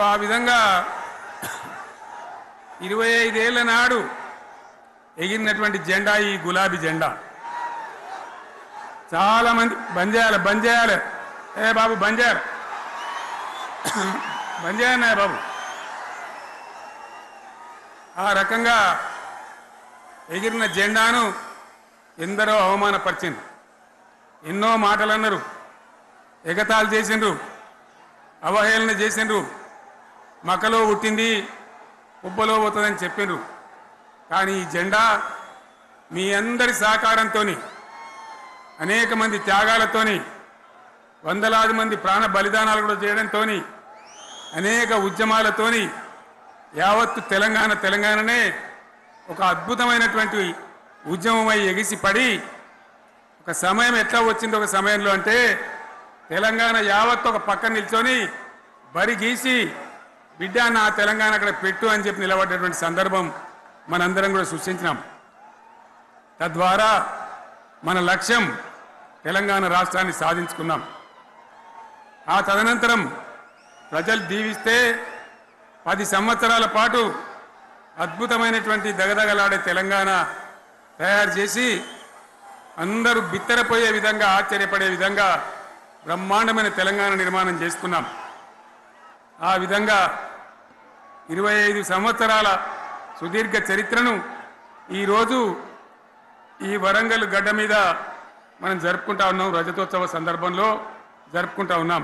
ఆ విధంగా 25 ఏళ్ల నాడు ఎగిరినటువంటి జెండా ఈ గులాబీ జెండా. చాలా మంది బంద్ చేయాలి ఏ బాబు బంద్ చేయాలన్నా బాబు. ఆ రకంగా ఎగిరిన జెండాను ఎందరో అవమానపరిచింది, ఎన్నో మాటలు అన్నారు, ఎగతాళి చేసిండ్రు, అవహేళన చేసిండ్రు, మకలో పుట్టింది ఉబ్బలో పోతుందని చెప్పిండ్రు. కానీ ఈ జెండా మీ అందరి సహకారంతో, అనేక మంది త్యాగాలతోని, వందలాది మంది ప్రాణ బలిదానాలు కూడా చేయడంతో, అనేక ఉద్యమాలతోని యావత్తు తెలంగాణనే ఒక అద్భుతమైనటువంటి ఉద్యమమై ఎగిసిపడి ఒక సమయం ఎట్లా వచ్చింది, ఒక సమయంలో అంటే తెలంగాణ యావత్తు ఒక పక్కన నిల్చొని బరి గీసి బిడ్డ నా తెలంగాణ అక్కడ పెట్టు అని చెప్పి నిలబడ్డటువంటి సందర్భం మనందరం కూడా సృష్టించినాం. తద్వారా మన లక్ష్యం తెలంగాణ రాష్ట్రాన్ని సాధించుకున్నాం. ఆ తదనంతరం ప్రజలు దీవిస్తే 10 సంవత్సరాల పాటు అద్భుతమైనటువంటి దగదగలాడే తెలంగాణ తయారు చేసి అందరూ బిత్తరపోయే విధంగా, ఆశ్చర్యపడే విధంగా బ్రహ్మాండమైన తెలంగాణ నిర్మాణం చేసుకున్నాం. ఆ విధంగా 25 సంవత్సరాల సుదీర్ఘ చరిత్రను ఈరోజు ఈ వరంగల్ గడ్డ మీద మనం జరుపుకుంటా ఉన్నాం. రజతోత్సవ సందర్భంలో జరుపుకుంటా ఉన్నాం.